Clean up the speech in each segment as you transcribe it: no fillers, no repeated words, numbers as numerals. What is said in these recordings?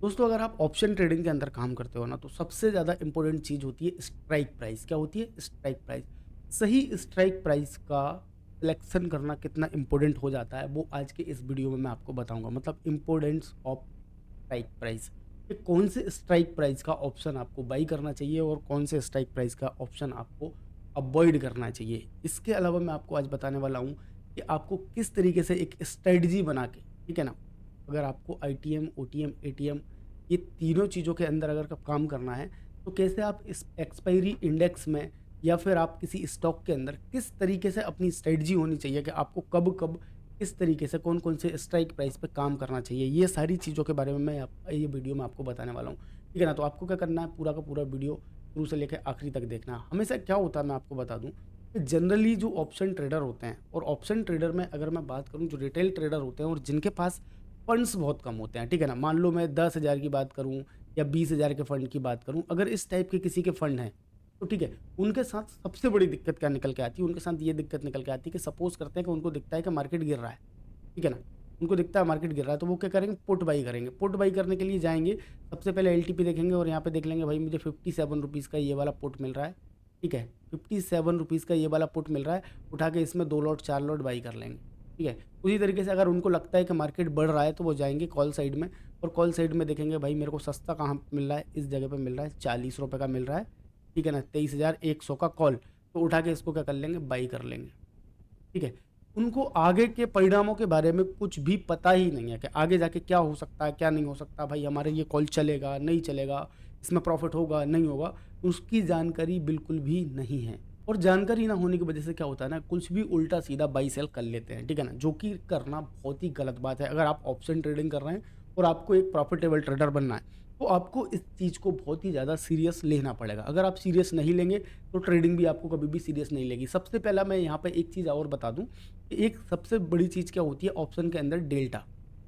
दोस्तों अगर आप ऑप्शन ट्रेडिंग के अंदर काम करते हो ना तो सबसे ज़्यादा इंपॉर्टेंट चीज़ होती है स्ट्राइक प्राइस। क्या होती है? Strike price. सही स्ट्राइक प्राइस का सिलेक्शन करना कितना इंपॉर्टेंट हो जाता है वो आज के इस वीडियो में मैं आपको बताऊंगा। मतलब इम्पोर्टेंस ऑफ स्ट्राइक प्राइस कि कौन से स्ट्राइक प्राइस का ऑप्शन आपको बाई करना चाहिए और कौन से स्ट्राइक प्राइस का ऑप्शन आपको अवॉइड करना चाहिए। इसके अलावा मैं आपको आज बताने वाला हूँ कि आपको किस तरीके से एक स्ट्रेटजी बना के, ठीक है ना, अगर आपको आईटीएम, ओटीएम, एटीएम ये तीनों चीज़ों के अंदर अगर काम करना है तो कैसे आप इस एक्सपायरी इंडेक्स में या फिर आप किसी स्टॉक के अंदर किस तरीके से अपनी स्ट्रेटजी होनी चाहिए कि आपको कब कब किस तरीके से कौन कौन से स्ट्राइक प्राइस पे काम करना चाहिए, ये सारी चीज़ों के बारे में मैं ये वीडियो में आपको बताने वाला हूँ। ठीक है ना? तो आपको क्या करना है, पूरा का पूरा वीडियो शुरू से लेकर आखिरी तक देखना है। हमेशा क्या होता है मैं आपको बता दूँ कि जनरली जो ऑप्शन ट्रेडर होते हैं, और ऑप्शन ट्रेडर में अगर मैं बात करूँ जो रिटेल ट्रेडर होते हैं और जिनके पास फंड्स बहुत कम होते हैं, ठीक है ना, मान लो मैं 10,000 की बात करूँ या 20,000 के फंड की बात करूँ, अगर इस टाइप के किसी के फंड हैं तो ठीक है, उनके साथ सबसे बड़ी दिक्कत क्या निकल के आती है, उनके साथ ये दिक्कत निकल के आती है कि सपोज करते हैं कि उनको दिखता है कि मार्केट गिर रहा है, ठीक है ना, उनको दिखता है मार्केट गिर रहा है तो वो क्या करेंगे, पुट बाई करेंगे। पुट बाई करने के लिए जाएंगे, सबसे पहले एलटीपी देखेंगे और यहाँ पे देख लेंगे भाई मुझे 57 रुपीज़ का ये वाला पुट मिल रहा है, ठीक है, 57 रुपीज़ का ये वाला पुट मिल रहा है, उठा के इसमें 2 लॉट 4 लॉट बाई कर लेंगे। ठीक है, उसी तरीके से अगर उनको लगता है कि मार्केट बढ़ रहा है तो वो जाएंगे कॉल साइड में, और कॉल साइड में देखेंगे भाई मेरे को सस्ता कहाँ पे मिल रहा है, इस जगह पे मिल रहा है 40 रुपये का मिल रहा है, ठीक है ना, 23,100 का कॉल, तो उठा के इसको क्या कर लेंगे, बाई कर लेंगे। ठीक है, उनको आगे के परिणामों के बारे में कुछ भी पता ही नहीं है कि आगे जाके क्या हो सकता है क्या नहीं हो सकता, भाई हमारे ये कॉल चलेगा नहीं चलेगा, इसमें प्रॉफिट होगा नहीं होगा, उसकी जानकारी बिल्कुल भी नहीं है। और जानकारी ना होने की वजह से क्या होता है ना, कुछ भी उल्टा सीधा बाई सेल कर लेते हैं, ठीक है ना, जो कि करना बहुत ही गलत बात है। अगर आप ऑप्शन ट्रेडिंग कर रहे हैं और आपको एक प्रॉफिटेबल ट्रेडर बनना है तो आपको इस चीज़ को बहुत ही ज़्यादा सीरियस लेना पड़ेगा। अगर आप सीरियस नहीं लेंगे तो ट्रेडिंग भी आपको कभी भी सीरियस नहीं लेगी। सबसे पहला मैं यहाँ पे एक चीज़ और बता दूँ, एक सबसे बड़ी चीज़ क्या होती है ऑप्शन के अंदर, डेल्टा।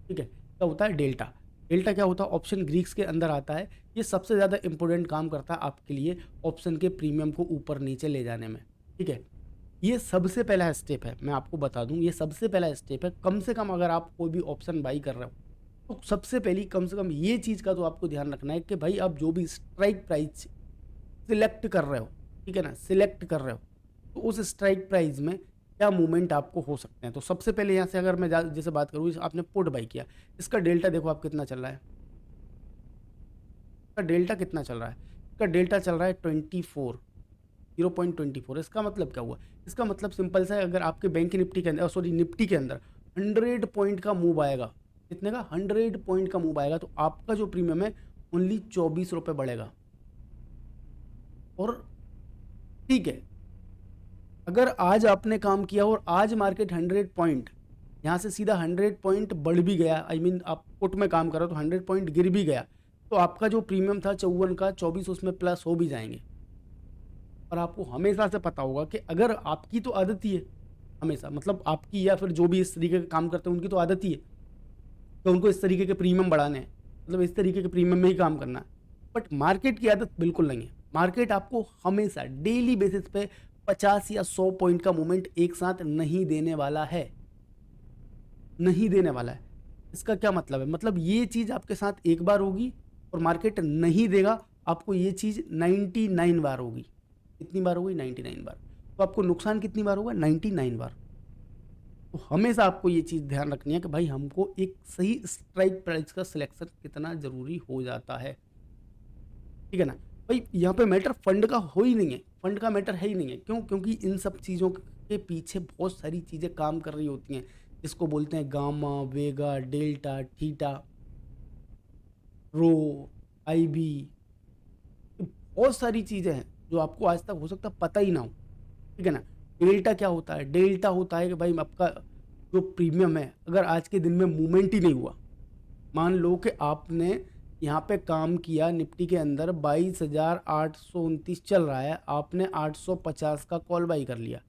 ठीक है, क्या होता है डेल्टा? डेल्टा क्या होता है, ऑप्शन ग्रीक्स के अंदर आता है। ये सबसे ज़्यादा इंपॉर्टेंट काम करता है आपके लिए ऑप्शन के प्रीमियम को ऊपर नीचे ले जाने में। ठीक है, ये सबसे पहला स्टेप है, मैं आपको बता दूं ये सबसे पहला स्टेप है। कम से कम अगर आप कोई भी ऑप्शन बाई कर रहे हो तो सबसे पहली कम से कम ये चीज़ का तो आपको ध्यान रखना है कि भाई आप जो भी स्ट्राइक प्राइस सिलेक्ट कर रहे हो, ठीक है ना, सिलेक्ट कर रहे हो तो उस स्ट्राइक प्राइस में क्या मूवमेंट आपको हो सकते हैं। तो सबसे पहले यहाँ से अगर मैं जैसे बात करूँ, आपने पुट बाई किया, इसका डेल्टा देखो आप कितना चल रहा है, इसका डेल्टा कितना चल रहा है, इसका डेल्टा चल रहा है 0.24। इसका मतलब क्या हुआ, इसका मतलब सिंपल सा है, अगर आपके बैंक निफ्टी के अंदर, सॉरी निफ्टी के अंदर 100 पॉइंट का मूव आएगा, कितने का, 100 पॉइंट का मूव आएगा, तो आपका जो प्रीमियम है ओनली 24 रुपये बढ़ेगा। और ठीक है, अगर आज आपने काम किया और आज मार्केट 100 पॉइंट यहाँ से सीधा 100 पॉइंट बढ़ भी गया, आई मीन आप पुट में काम करो तो 100 पॉइंट गिर भी गया, तो आपका जो प्रीमियम था 54 का 24 उसमें प्लस हो भी जाएंगे। और आपको हमेशा से पता होगा कि अगर आपकी तो आदत ही है, हमेशा मतलब आपकी या फिर जो भी इस तरीके का काम करते हैं उनकी तो आदत ही है तो उनको इस तरीके के प्रीमियम बढ़ाने हैं, मतलब इस तरीके के प्रीमियम में ही काम करना है। बट मार्केट की आदत बिल्कुल नहीं है। मार्केट आपको हमेशा डेली बेसिस पे 50 या 100 पॉइंट का मूवमेंट एक साथ नहीं देने वाला है, नहीं देने वाला है। इसका क्या मतलब है, मतलब ये चीज़ आपके साथ एक बार होगी और मार्केट नहीं देगा आपको, ये चीज़ 99 बार होगी। कितनी बार होगी, 99 बार। तो आपको नुकसान कितनी बार होगा, 99 बार। तो हमेशा आपको ये चीज़ ध्यान रखनी है कि भाई हमको एक सही स्ट्राइक प्राइस का सिलेक्शन कितना ज़रूरी हो जाता है, ठीक है ना। भाई यहाँ पे मैटर फंड का हो ही नहीं है, फंड का मैटर है ही नहीं है। क्यों? क्योंकि इन सब चीज़ों के पीछे बहुत सारी चीज़ें काम कर रही होती हैं, जिसको बोलते हैं गामा, वेगा, डेल्टा, थीटा, रो, आईबी, बहुत सारी चीज़ें हैं जो आपको आज तक हो सकता है पता ही ना हो, ठीक है ना। डेल्टा क्या होता है, डेल्टा होता है कि भाई आपका जो प्रीमियम है, अगर आज के दिन में मूवमेंट ही नहीं हुआ, मान लो कि आपने यहाँ पे काम किया निफ्टी के अंदर 22,829 चल रहा है, आपने 850 का कॉल बाई कर लिया,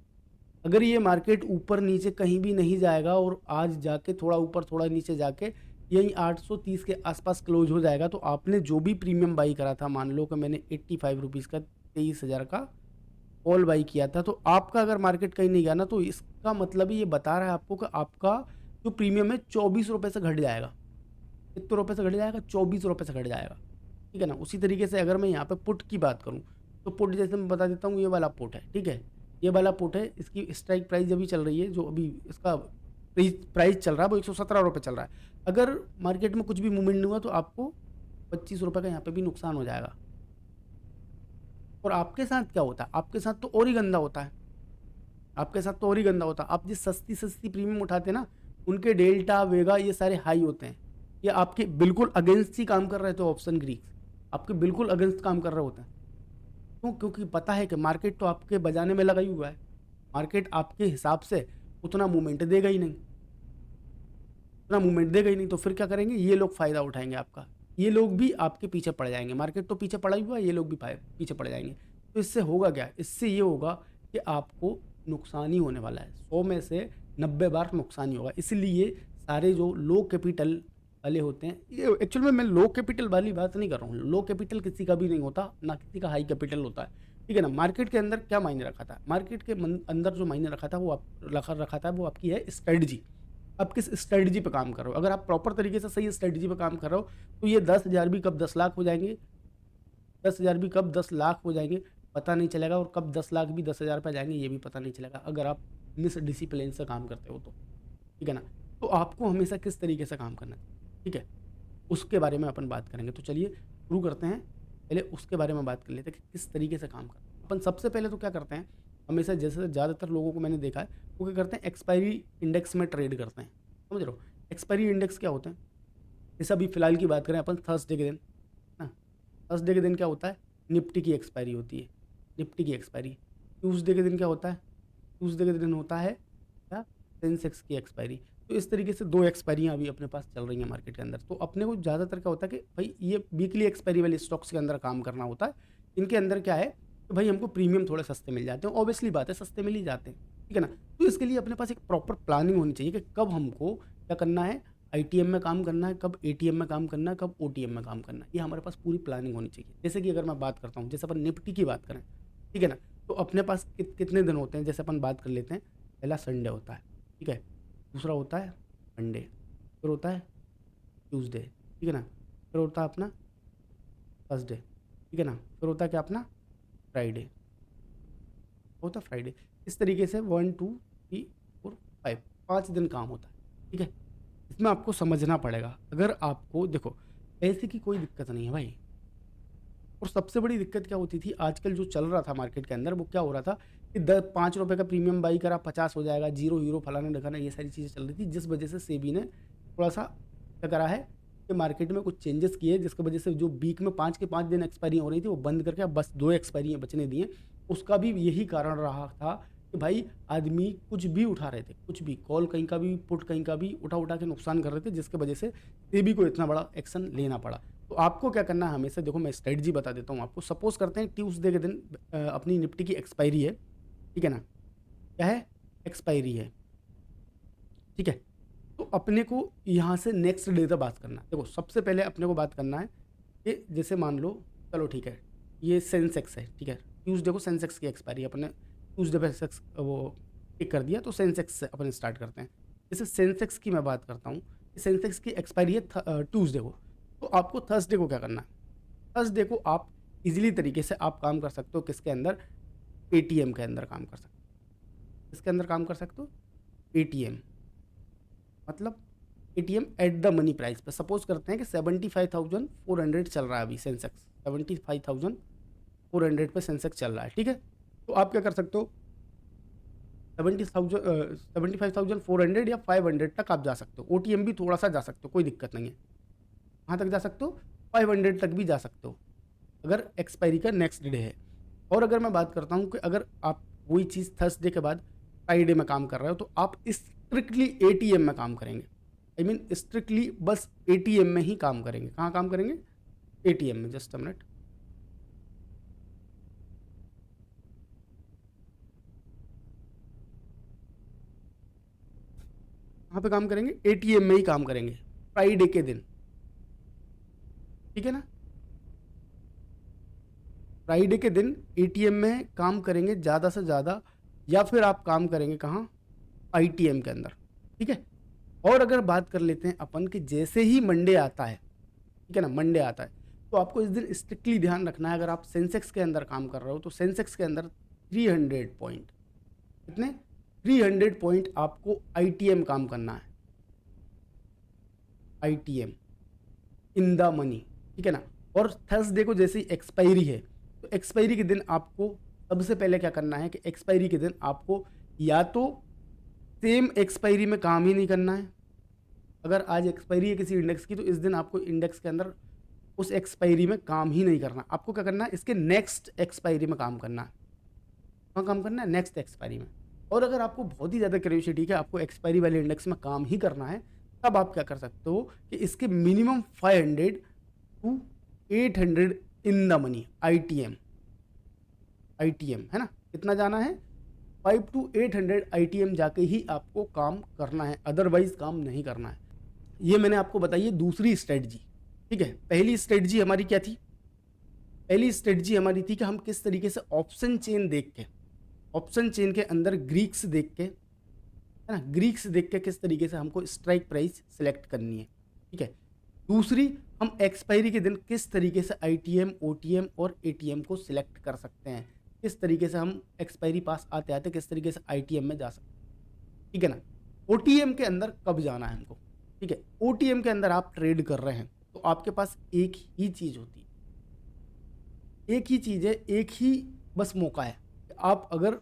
अगर ये मार्केट ऊपर नीचे कहीं भी नहीं जाएगा और आज जाके थोड़ा ऊपर थोड़ा नीचे जाके यही 830 के आसपास क्लोज हो जाएगा, तो आपने जो भी प्रीमियम बाई करा था, मान लो कि मैंने 85 रुपीज़ का 23,000 का कॉल बाई किया था, तो आपका अगर मार्केट कहीं नहीं गया ना, तो इसका मतलब ये बता रहा है आपको कि आपका जो प्रीमियम है 24 रुपये से घट जाएगा। कितने रुपए से घट जाएगा, 24 रुपए से घट जाएगा, ठीक है ना। उसी तरीके से अगर मैं यहाँ पे पुट की बात करूँ, तो पुट जैसे मैं बता देता हूँ, ये वाला पुट है, ठीक है, ये वाला पुट है, इसकी स्ट्राइक प्राइस अभी चल रही है, जो अभी इसका प्राइस चल रहा है वो 117 रुपये चल रहा है। अगर मार्केट में कुछ भी मूवमेंट नहीं हुआ तो आपको 25 रुपये का यहाँ पे भी नुकसान हो जाएगा। और आपके साथ क्या होता है, आपके साथ तो और ही गंदा होता है, आपके साथ तो और ही गंदा होता है। आप जिस सस्ती सस्ती प्रीमियम उठाते हैं ना, उनके डेल्टा वेगा ये सारे हाई होते हैं। ये आपके बिल्कुल अगेंस्ट ही काम कर रहे थे, ऑप्शन ग्रीक्स आपके बिल्कुल अगेंस्ट काम कर रहे होते हैं। क्यों? क्योंकि पता है कि मार्केट तो आपके बजाने में लगा ही हुआ है, मार्केट आपके हिसाब से उतना मूवमेंट देगा ही नहीं, उतना मूवमेंट देगा ही नहीं। तो फिर क्या करेंगे, ये लोग फ़ायदा उठाएंगे आपका, ये लोग भी आपके पीछे पड़ जाएंगे। मार्केट तो पीछे पड़ा ही हुआ है, ये लोग भी पीछे पड़ जाएंगे। तो इससे होगा क्या, इससे ये होगा कि आपको नुकसान ही होने वाला है, 100 में से 90 बार नुकसान ही होगा। इसलिए सारे जो लो कैपिटल वाले होते हैं, ये एक्चुअल में मैं लो कैपिटल वाली बात नहीं कर रहा हूँ, लो कैपिटल किसी का भी नहीं होता, ना किसी का हाई कैपिटल होता है, ठीक है ना। मार्केट के अंदर क्या मायने रखा था, मार्केट के अंदर जो मायने रखा था वो रखा था वो आपकी है स्ट्रेटजी। आप किस स्ट्रेटजी पे काम कर रहे हो। अगर आप प्रॉपर तरीके से सही स्ट्रेटजी पे काम कर रहे हो तो ये 10,000 भी कब 10 लाख हो जाएंगे, 10,000 भी कब 10 लाख हो जाएंगे पता नहीं चलेगा, और कब 10 लाख भी 10,000 पे जाएंगे ये भी पता नहीं चलेगा, अगर आप मिस डिसिप्लिन से काम करते हो तो, ठीक है ना। तो आपको हमेशा किस तरीके से काम करना है, ठीक है, उसके बारे में अपन बात करेंगे। तो चलिए शुरू करते हैं, पहले उसके बारे में बात कर लेते हैं कि किस तरीके से काम करते हैं अपन। सबसे पहले तो क्या करते हैं, हमेशा जैसे ज़्यादातर लोगों को मैंने देखा है वो क्या करते हैं, एक्सपायरी इंडेक्स में ट्रेड करते हैं, समझ रहे हो। एक्सपायरी इंडेक्स क्या होता है, जैसे अभी फिलहाल की बात करें अपन थर्सडे के दिन ना, थर्सडे के दिन क्या होता है, निफ्टी की एक्सपायरी होती है, निफ्टी की एक्सपायरी। ट्यूसडे के दिन क्या होता है, ट्यूसडे के दिन होता है क्या, सेंसेक्स की एक्सपायरी। तो इस तरीके से 2 एक्सपायरियाँ अभी अपने पास चल रही हैं मार्केट के अंदर। तो अपने को ज़्यादातर क्या होता है कि भाई ये वीकली एक्सपायरी वाले स्टॉक्स के अंदर काम करना होता है। इनके अंदर क्या है कि भाई हमको प्रीमियम थोड़े सस्ते मिल जाते हैं, ऑब्वियसली बात है सस्ते मिल ही जाते हैं, ठीक है ना। तो इसके लिए अपने पास एक प्रॉपर प्लानिंग होनी चाहिए कि कब हमको क्या करना है, आईटीएम में काम करना है, कब एटीएम में काम करना है, कब ओटीएम में काम करना है, ये हमारे पास पूरी प्लानिंग होनी चाहिए। जैसे कि अगर मैं बात करता हूँ, जैसे अपन निफ्टी की बात करें, ठीक है ना, तो अपने पास कितने दिन होते हैं, जैसे अपन बात कर लेते हैं, पहला संडे होता है, ठीक है, दूसरा होता है मंडे, फिर होता है ट्यूसडे, ठीक है ना, फिर होता है अपना थर्सडे, ठीक है ना, फिर होता है क्या अपना फ्राइडे, होता है फ्राइडे। इस तरीके से 1 2 3 4 5 5 दिन काम होता है, ठीक है। इसमें आपको समझना पड़ेगा, अगर आपको देखो पैसे की कोई दिक्कत नहीं है भाई। और सबसे बड़ी दिक्कत क्या होती थी आजकल जो चल रहा था मार्केट के अंदर, वो क्या हो रहा था कि 5 रुपये का प्रीमियम बाई करा 50 हो जाएगा, जीरो हीरो फलाना ढकाना, ये सारी चीज़ें चल रही थी, जिस वजह से सेबी ने थोड़ा सा क्या करा है कि मार्केट में कुछ चेंजेस किए, जिसकी वजह से जो वीक में 5 के 5 दिन एक्सपायरी हो रही थी वो बंद करके अब बस 2 एक्सपायरियाँ बचने दी हैं। उसका भी यही कारण रहा था कि भाई आदमी कुछ भी उठा रहे थे, कुछ भी कॉल कहीं का भी, पुट कहीं का भी उठा के नुकसान कर रहे थे, जिसकी वजह से सेबी को इतना बड़ा एक्शन लेना पड़ा। तो आपको क्या करना है, हमेशा देखो मैं स्ट्रेटजी बता देता हूँ आपको। सपोज करते हैं ट्यूसडे के दिन अपनी निफ्टी की एक्सपायरी है, ठीक है ना, क्या है, एक्सपायरी है, ठीक है। तो अपने को यहाँ से नेक्स्ट डे तक बात करना है। देखो सबसे पहले अपने को बात करना है कि जैसे मान लो, चलो ठीक है, ये सेंसेक्स है, ठीक है, ट्यूसडे को सेंसेक्स की एक्सपायरी, अपने ट्यूसडे पे सेक्स वो टिक कर दिया, तो सेंसेक्स से अपन स्टार्ट करते हैं। जैसे सेंसेक्स की मैं बात करता हूँ, सेंसेक्स की एक्सपायरी है ट्यूसडे को, तो आपको थर्सडे को क्या करना है, थर्सडे को आप इजीली तरीके से आप काम कर सकते हो किसके अंदर, एटीएम के अंदर काम कर सकते हो। किसके अंदर काम कर सकते हो, एटीएम, मतलब ATM at the money price पे। सपोज करते हैं कि 75,400 चल रहा है अभी सेंसेक्स, 75,400 पे सेंसेक्स चल रहा है, ठीक है। तो आप क्या कर सकते हो, 75,400 या 500 तक आप जा सकते हो। ओटीएम भी थोड़ा सा जा सकते हो, कोई दिक्कत नहीं है, वहाँ तक जा सकते हो, 500 तक भी जा सकते हो अगर एक्सपायरी का नेक्स्ट डे है। और अगर मैं बात करता हूँ कि अगर आप वही चीज़ थर्सडे के बाद फ्राइडे में काम कर रहे हो, तो आप स्ट्रिक्टली एटीएम में काम करेंगे। आई मीन स्ट्रिक्टली बस एटीएम में ही काम करेंगे। कहाँ काम करेंगे, एटीएम में। जस्ट अ मिनट, कहाँ पे काम करेंगे, एटीएम में ही काम करेंगे फ्राइडे के दिन, ठीक है ना। फ्राइडे के दिन एटीएम में काम करेंगे ज़्यादा से ज़्यादा, या फिर आप काम करेंगे कहाँ, आईटीएम के अंदर, ठीक है। और अगर बात कर लेते हैं अपन कि जैसे ही मंडे आता है, ठीक है ना, मंडे आता है, तो आपको इस दिन स्ट्रिक्टली ध्यान रखना है, अगर आप सेंसेक्स के अंदर काम कर रहे हो तो सेंसेक्स के अंदर 300 पॉइंट, कितने, 300 पॉइंट आपको आईटीएम काम करना है, आईटीएम इन द मनी, ठीक है ना। और थर्सडे को जैसे ही एक्सपायरी है, तो एक्सपायरी के दिन आपको सबसे पहले क्या करना है कि एक्सपायरी के दिन आपको या तो सेम एक्सपायरी में काम ही नहीं करना है, अगर आज एक्सपायरी है किसी इंडेक्स की तो इस दिन आपको इंडेक्स के अंदर उस एक्सपायरी में काम ही नहीं करना, आपको क्या करना है, इसके नेक्स्ट एक्सपायरी में काम करना है। कहाँ काम करना है, नेक्स्ट एक्सपायरी में। और अगर आपको बहुत ही ज़्यादा क्यूरियोसिटी है आपको एक्सपायरी वाले इंडेक्स में काम ही करना है, तब आप क्या कर सकते हो कि इसके minimum 500 to 800 in the money ITM, ITM है ना, कितना जाना है, 5 टू 800 आईटीएम जाके ही आपको काम करना है, अदरवाइज काम नहीं करना है। ये मैंने आपको बताई है दूसरी स्ट्रेटजी, ठीक है। पहली स्ट्रेटजी हमारी क्या थी, पहली स्ट्रेटजी हमारी थी कि हम किस तरीके से ऑप्शन चेन देख के, ऑप्शन चेन के अंदर ग्रीक्स देख के, है ना, ग्रीक्स देख के किस तरीके से हमको स्ट्राइक प्राइस सिलेक्ट करनी है, ठीक है। दूसरी, हम एक्सपायरी के दिन किस तरीके से आईटीएम, ओटीएम और एटीएम को सिलेक्ट कर सकते हैं, किस तरीके से हम एक्सपायरी पास आते आते किस तरीके से आईटीएम में जा सकते हैं, ठीक है ना। ओटीएम के अंदर कब जाना है हमको, ठीक है। ओटीएम के अंदर आप ट्रेड कर रहे हैं तो आपके पास एक ही चीज़ होती है, एक ही चीज़ है, एक ही बस मौका है। आप अगर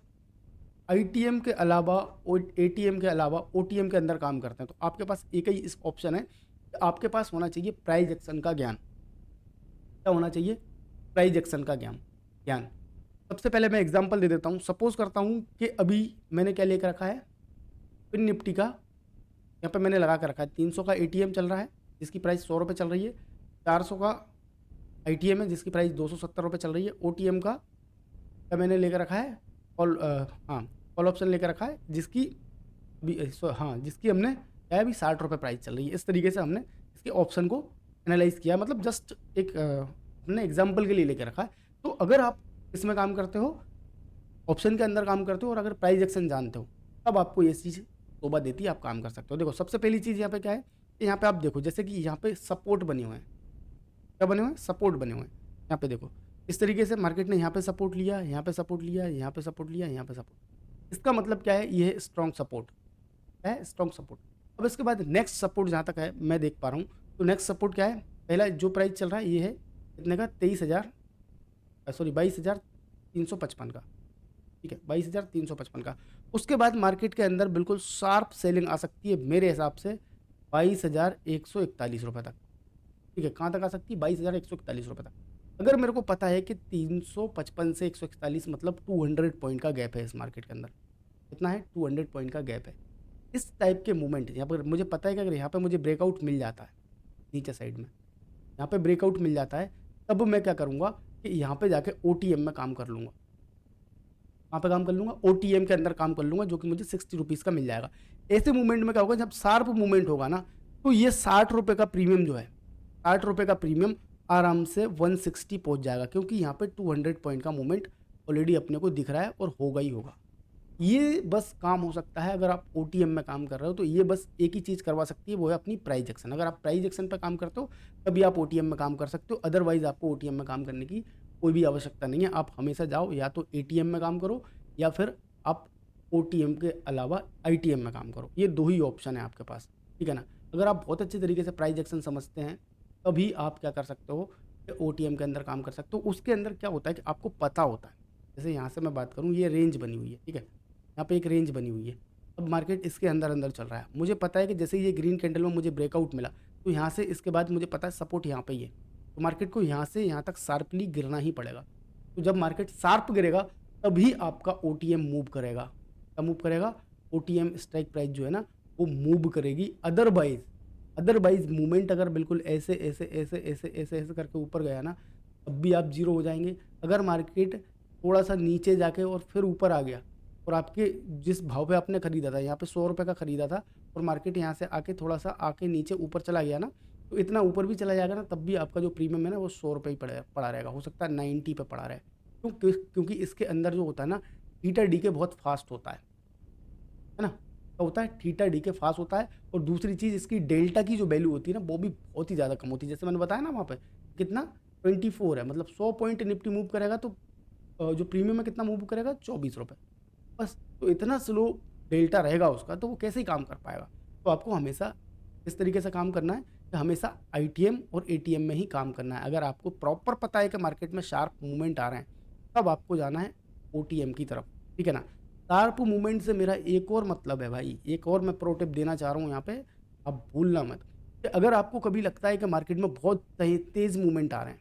आईटीएम के अलावा और एटीएम के अलावा ओटीएम के अंदर काम करते हैं तो आपके पास एक ही इस ऑप्शन है कि आपके पास होना चाहिए प्राइस एक्शन का ज्ञान। क्या होना चाहिए, प्राइस एक्शन का ज्ञान, ज्ञान। सबसे पहले मैं एग्जांपल दे देता हूँ, सपोज करता हूँ कि अभी मैंने क्या लेकर रखा है, फिन निफ्टी का, यहाँ पे मैंने लगा कर रखा है 300 का एटीएम चल रहा है जिसकी प्राइस 100 रुपये चल रही है, 400 का आईटीएम है जिसकी प्राइस 270 रुपये चल रही है, ओटीएम का क्या मैंने लेकर रखा है, कॉल, हाँ कॉल ऑप्शन लेकर रखा है जिसकी हाँ जिसकी हमने क्या है अभी 60 रुपये प्राइस चल रही है। इस तरीके से हमने इसके ऑप्शन को एनालाइज किया, मतलब जस्ट एक हमने एग्जाम्पल के लिए लेकर रखा है। तो अगर आप इसमें काम करते हो, ऑप्शन के अंदर काम करते हो और अगर प्राइस एक्शन जानते हो, तब आपको ये चीज़ शोभा देती है, आप काम कर सकते हो। देखो सबसे पहली चीज़ यहाँ पे क्या है, यहाँ पे आप देखो जैसे कि यहाँ पे सपोर्ट बने हुए हैं, क्या बने हुए हैं, सपोर्ट बने हुए हैं। यहाँ पे देखो इस तरीके से मार्केट ने यहाँ पे सपोर्ट लिया, यहाँ पे सपोर्ट लिया, यहाँ पे सपोर्ट लिया, यहाँ पे सपोर्ट, इसका मतलब क्या है, ये स्ट्रॉन्ग सपोर्ट है, स्ट्रॉन्ग सपोर्ट। अब इसके बाद नेक्स्ट सपोर्ट जहाँ तक है मैं देख पा रहा हूँ, तो नेक्स्ट सपोर्ट क्या है, पहला जो प्राइस चल रहा है ये है कितने का, 22,355 का, ठीक है, 22,355 का। उसके बाद मार्केट के अंदर बिल्कुल शार्प सेलिंग आ सकती है मेरे हिसाब से 22,141 रुपये तक, ठीक है, कहाँ तक आ सकती है, 22,141 रुपये तक। अगर मेरे को पता है कि 355 से 141 मतलब 200 पॉइंट का गैप है इस मार्केट के अंदर, कितना है, 200 पॉइंट का गैप है। इस टाइप के मूवमेंट यहाँ पर मुझे पता है कि अगर यहाँ पे मुझे ब्रेकआउट मिल जाता है नीचे साइड में, यहाँ पे ब्रेकआउट मिल जाता है, तब मैं क्या करूँगा कि यहाँ पे जाके ओटीएम में काम कर लूँगा, वहाँ पे काम कर लूँगा, ओटीएम के अंदर काम कर लूँगा, जो कि मुझे 60 रुपीज़ का मिल जाएगा। ऐसे मूवमेंट में क्या होगा, जब शार्प मूवमेंट होगा ना, तो ये 60 रुपये का प्रीमियम जो है, 60 रुपये का प्रीमियम आराम से 160 पहुँच जाएगा, क्योंकि यहाँ पे 200 पॉइंट का मूवमेंट ऑलरेडी अपने को दिख रहा है और होगा ही होगा। ये बस काम हो सकता है अगर आप ओटीएम में काम कर रहे हो, तो ये बस एक ही चीज़ करवा सकती है, वो है अपनी प्राइस एक्शन। अगर आप प्राइस एक्शन पर काम करते हो तभी आप ओटीएम में काम कर सकते हो, अदरवाइज आपको ओटीएम में काम करने की कोई भी आवश्यकता नहीं है। आप हमेशा जाओ या तो एटीएम में काम करो या फिर आप ओटीएम के अलावा आईटीएम में काम करो, ये दो ही ऑप्शन है आपके पास, ठीक है ना। अगर आप बहुत अच्छे तरीके से प्राइस एक्शन समझते हैं तभी आप क्या कर सकते हो, ओटीएम के अंदर काम कर सकते हो। उसके अंदर क्या होता है कि आपको पता होता है, जैसे यहाँ से मैं बात करूँ, ये रेंज बनी हुई है, ठीक है, यहाँ पे एक रेंज बनी हुई है, अब मार्केट इसके अंदर अंदर चल रहा है, मुझे पता है कि जैसे ये ग्रीन कैंडल में मुझे ब्रेकआउट मिला, तो यहाँ से इसके बाद मुझे पता है सपोर्ट यहाँ पे ही है, तो मार्केट को यहाँ से यहाँ तक शार्पली गिरना ही पड़ेगा। तो जब मार्केट शार्प गिरेगा तभी आपका ओटीएम मूव करेगा, क्या मूव करेगा, ओटीएम स्ट्राइक प्राइस जो है ना वो मूव करेगी। अदरवाइज मूवमेंट अगर बिल्कुल ऐसे ऐसे ऐसे ऐसे ऐसे ऐसे करके ऊपर गया ना, तब भी आप जीरो हो जाएंगे। अगर मार्केट थोड़ा सा नीचे जाके और फिर ऊपर आ गया और आपके जिस भाव पे आपने खरीदा था, यहाँ पे 100 रुपये का खरीदा था, और मार्केट यहाँ से आके थोड़ा सा आके नीचे ऊपर चला गया ना, तो इतना ऊपर भी चला जाएगा ना, तब भी आपका जो प्रीमियम है ना वो 100 रुपये ही पड़ा रहेगा, हो सकता है 90 पे पड़ा रहे। क्योंकि इसके अंदर जो होता है ना, थीटा डी के बहुत फास्ट होता है ना, क्या होता है, थीटा डी के पास होता है। और दूसरी चीज़, इसकी डेल्टा की जो वैल्यू होती है ना, वो भी बहुत ही ज़्यादा कम होती है। जैसे मैंने बताया ना वहाँ पे कितना 24 है, मतलब 100 पॉइंट निफ्टी मूव करेगा तो जो प्रीमियम है कितना मूव करेगा, 24 रुपये बस। तो इतना स्लो डेल्टा रहेगा उसका, तो वो कैसे ही काम कर पाएगा। तो आपको हमेशा इस तरीके से काम करना है कि हमेशा आईटीएम और एटीएम में ही काम करना है। अगर आपको प्रॉपर पता है कि मार्केट में शार्प मूवमेंट आ रहे हैं, तब आपको जाना है ओटीएम की तरफ, ठीक है ना। शार्प मूवमेंट से मेरा एक और मतलब है भाई, एक और मैं प्रो टिप देना चाह रहा हूँ यहाँ पे, आप भूलना मत कि अगर आपको कभी लगता है कि मार्केट में बहुत तेज मूवमेंट आ रहे हैं,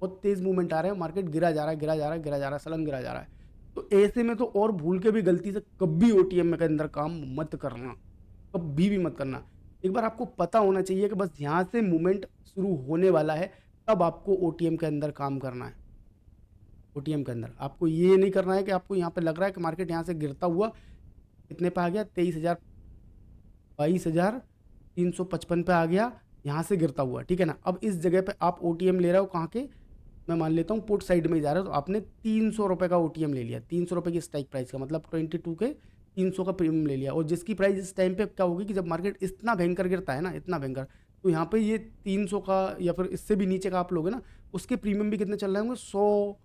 बहुत तेज मूवमेंट आ रहे हैं, मार्केट गिरा जा रहा है, गिरा जा रहा है, गिरा जा रहा है, सलन गिरा जा रहा है, तो ऐसे में तो और भूल के भी गलती से कभी ओटीएम के अंदर काम मत करना, कभी भी मत करना। एक बार आपको पता होना चाहिए कि बस यहाँ से मूवमेंट शुरू होने वाला है, तब आपको ओटीएम के अंदर काम करना है। ओटीएम के अंदर आपको ये नहीं करना है कि आपको यहाँ पे लग रहा है कि मार्केट यहाँ से गिरता हुआ कितने पे आ गया, 23,000 22,355 पे आ गया, यहाँ से गिरता हुआ, ठीक है ना। अब इस जगह पे आप ओटीएम ले रहे हो कहाँ के, मैं मान लेता हूँ पुट साइड में ही जा रहा है, तो आपने 300 रुपये का ओटीएम ले लिया, 300 रुपये की स्ट्राइक प्राइस का, मतलब 22 के 300 का प्रीमियम ले लिया। और जिसकी प्राइस इस टाइम पे क्या होगी कि जब मार्केट इतना भयंकर गिरता है ना, इतना भयंकर, तो यहाँ पे ये 300 का या फिर इससे भी नीचे का आप लोगे ना, उसके प्रीमियम भी कितने चल रहे होंगे, 100,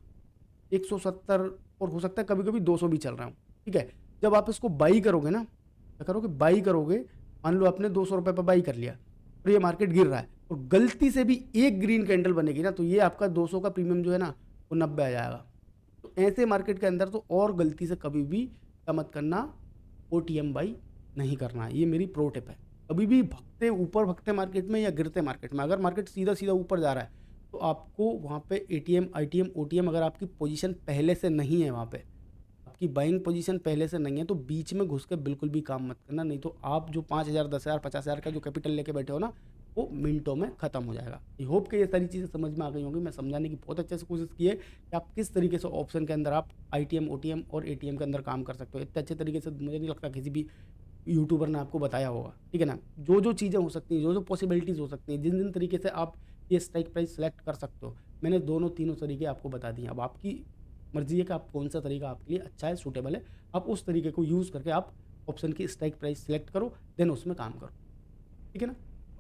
170, और हो सकता है कभी कभी 200 भी चल रहा हूँ, ठीक है। जब आप इसको बाई करोगे ना, क्या करोगे, बाई करोगे, मान लो आपने 200 रुपये पर बाई कर लिया और ये मार्केट गिर रहा है और गलती से भी एक ग्रीन कैंडल बनेगी ना, तो ये आपका 200 का प्रीमियम जो है ना, वो 90 आ जाएगा। तो ऐसे मार्केट के अंदर तो और गलती से कभी भी क्या मत करना, ओटीएम बाई नहीं करना है। ये मेरी प्रो टिप है। कभी भी भगते ऊपर भगते मार्केट में या गिरते मार्केट में, अगर मार्केट सीधा सीधा ऊपर जा रहा है, तो आपको वहाँ पे एटीएम आईटीएम ओटीएम, अगर आपकी पोजीशन पहले से नहीं है, वहाँ पे आपकी बाइंग पोजीशन पहले से नहीं है, तो बीच में घुस के बिल्कुल भी काम मत करना, नहीं तो आप जो 5,000 10,000 50,000 का जो कैपिटल लेके बैठे हो ना, वो मिनटों में ख़त्म हो जाएगा। आई होप कि ये सारी चीज़ें समझ में आ गई होंगी। मैं समझाने की बहुत अच्छे से कोशिश की है कि आप किस तरीके से ऑप्शन के अंदर आप आईटीएम ओटीएम और एटीएम के अंदर काम कर सकते हो। इतने अच्छे तरीके से मुझे नहीं लगता किसी भी यूट्यूबर ने आपको बताया होगा, ठीक है ना। जो जो चीज़ें हो सकती हैं, जो जो पॉसिबिलिटीज़ हो सकती हैं, जिन जिन तरीके से आप ये स्ट्राइक प्राइस सेलेक्ट कर सकते हो, मैंने दोनों तीनों तरीके आपको बता दिए। अब आपकी मर्जी है कि आप कौन सा तरीका आपके लिए अच्छा है, सूटेबल है, आप उस तरीके को यूज़ करके आप ऑप्शन की स्ट्राइक प्राइस सेलेक्ट करो, देन उसमें काम करो, ठीक है ना।